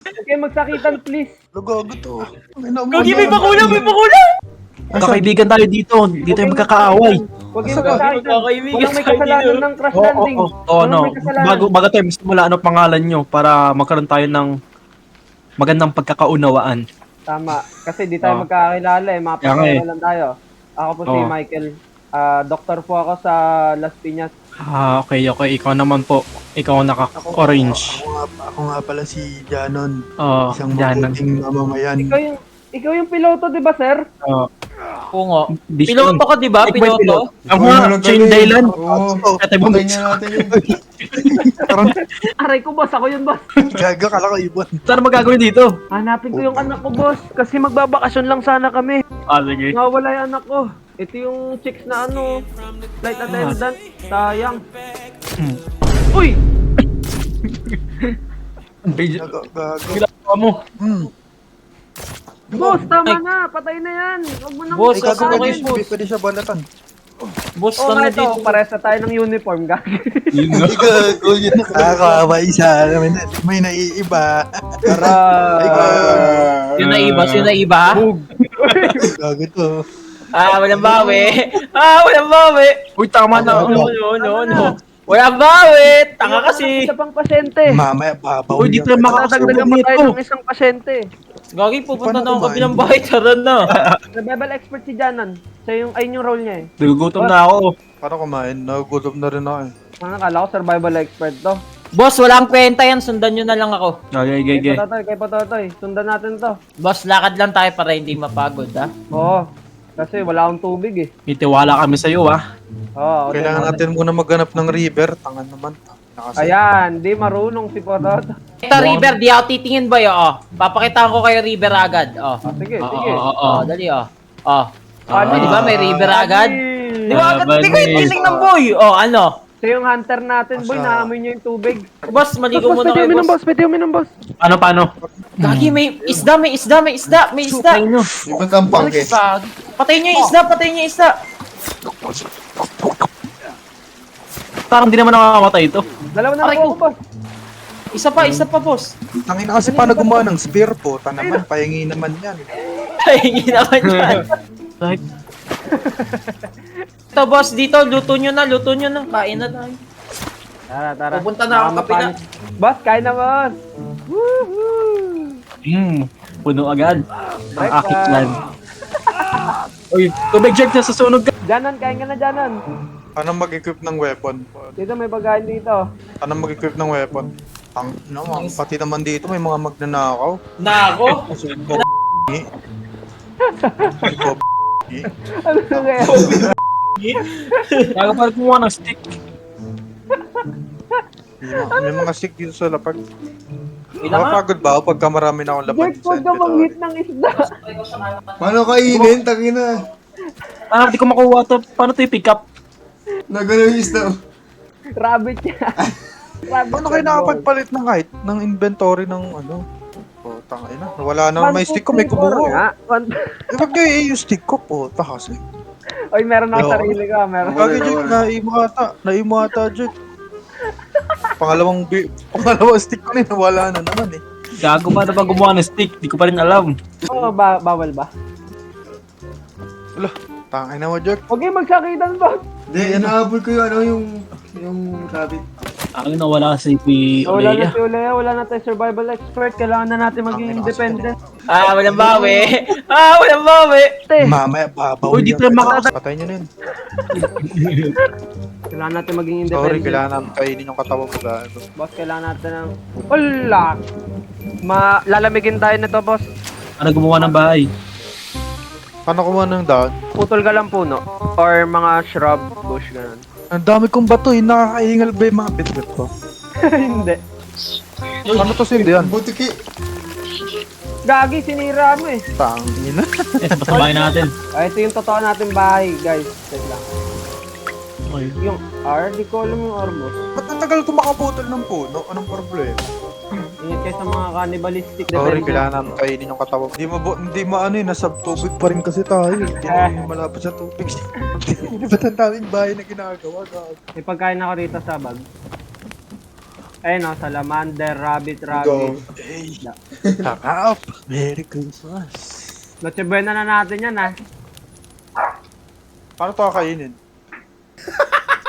Okay, magsakitan please. Lugago to. Gagi, may bakulang, may bakulang! Kakaibigan tayo dito. Hindi tayo magkakaaway. Huwag kayong Gagi, magsakitan. magkakaibigan Walang may tayo kasalanan dito. ng crash Oo, landing. oo, oo, Walang no. may kasalanan. Bago tayo magsimula, ano pangalan nyo para magkaroon tayo ng magandang pagkakaunawaan. Tama. Kasi di tayo Oo. magkakilala eh. Mga Kaya nga pasero eh. lang tayo. Ako po si Oo. Michael. Doktor po ako sa Las Piñas. Okay. Ikaw naman po. Ikaw ang naka-orange. Ako nga pala si Janon. Oo, Isang yan. mabuting mamamayan. Ikaw yung piloto, di ba, sir? Oo nga. Piloto ka, di ba? Piloto? Ang mga chain dahilan. Oo. Kaya tayo Patayin na natin yun. Aray ko, boss. Ako yun, boss. Gaga, kala ko ibon. Saan magagawin dito? Hanapin ko yung anak ko, boss. Kasi magbabakasyon lang sana kami. Sige. Nawala yung anak ko. Ito yung chicks na flight attendant. Sayang. Uy! Gago. Ginagawa mo. Boss, tama na. Patay na yan. Huwag mo nang Boss, Ay, gago, Okay, pwede siya balatan. Boss, Oo nga na ito. dito. Pares na tayo ng uniform, gagi. Gago, yun. Nakakawa isa. May naiiba. Sino na iba? Gago to. Walang bawi. Walang bawi. Uy, tama na. No. Walang bawi. Tanga kasi. Isa pang pasyente. Mamaya, babaw. Uy, dito tayo Matadagdagan makakasabog pa tayo nito. ng isang pasyente. Gagi, pupunta na Paano ako kumain? kabilang bahay. Taran na. Survival expert si Janan. Siya ayun yung role niya eh. Nagugutom na ako. Paano kumain? Nagugutom na rin ako eh. Ano, nakala ko survival expert to. Boss, walang kwenta yan. Sundan nyo na lang ako. Okay. Kay Patotoy. Sundan natin to. Boss, lakad lang tayo para hindi mapagod, ha? Oo. Kasi wala akong tubig eh. Itiwala kami sa'yo, ah. Oo. Kailangan natin muna maghanap ng river. Tangan naman. Ayan, di marunong si Pototo. Ito, River, di ako titingin ba yun? Papakitaan ko kayo River agad. Sige. Dali, Oh, Paano di ba may River agad? Di ba agad? Bali. Hindi ko yung tiling ng boy. Ano? Siya yung hunter natin, boy. Naamoy niya yung tubig. Boss, maligo muna kayo, boss. Pwede uminom, boss. Paano? Gagi, may isda. Ibang kampang eh. Patayin niyo yung isda. Parang di naman nakakamatay ito. Dalawa na Aray ako, ko. boss. Isa pa, boss. Tangina kasi paano gumawa ng spear po. Naman, pahingi naman yan. Ay, naman yan. Like, Ito, boss, dito, luto nyo na. Kain na tayo. Tara. Pupunta na ako Baka kapila. mapanis. Boss, kain na, boss. Woohoo! puno agad. Ang Breakfast. akit lan. Uy, tubig Jack na susunog ka. Janan, kain ka na, Janan. Paano mag-equip ng weapon? Dito, may bagahin dito. Paano mag-equip ng weapon? Pati naman dito may mga magnanakaw. Nako. Ano na kaya? Kaya pala kumuha ng stick. May mga stick dito sa lapag. Ilan nga? Mapagod ba ako pagka marami na akong lapag Jack, huwag ka mang-hit ng isda. Paano kainin? Tangina. Di ko makuha to. Paano to i-pick up? Nagano yung isda. Rabbit niya. Rabbit Paano kayo nakapagpalit ng height ng inventory ng ano? Oh, tangay na. Wala na may stick ko, may kubo. Huwag nyo yung stick ko po. Kasi. Oy, meron ako Yo. sarili ko. Meron. Gagi, Jake, naimo ata, Jake. Pangalawang stick ko na wala na naman eh. Gago pa na ba gumawa ng stick? Di ko pa rin alam. Oo, bawal ba? Wala, tangay na mo, Jake. Huwag kayong magsakitan, boss. Hindi, inaabol ko yung ano yung rabbit. Ang nawala si Wala na Olea. si Olea, wala na tayo survival expert. Kailangan na natin maging independent. Walang bawi. Walang bawi. Mamaya, babaw Uy, di tayo makakasal. Patay nyo na yun. Kailangan natin maging Sorry, independent. kailangan namin kainin yung katawan ko gaano. Boss, kailangan natin ng... Wala! Lalamigin tayo nito, boss. Ano gumawa ng bahay? Paano kumuha ng daan? Putol ka lang puno. Or mga shrub, bush, ganun. Ang dami kong bato eh, nakakaingal ba yung mga bitbit ko? Hindi. Ano to sindi yan? Butiki. Gagi, sinira mo eh. Tangina. Basta bahay natin. Ito yung totoo natin bahay, guys. Wait lang. Okay. Yung R, di ko alam yung R, boss. Ba't ang tagal ko makaputol ng puno? Anong problema? Ingat kayo sa mga cannibalistic Sorry, defense. kailangan namin kainin yung katawan. Hindi maano eh, nasa tubig pa rin kasi tayo. Hindi namin malapit sa tubig. Hindi ba't ang daming bahay na ginagawa? May pagkain ako rito sa bag. Ayun o, salamander, rabbit. Go. Hey, sarap. Merry Christmas. Noche buena na natin yan, ha? Paano to kakainin?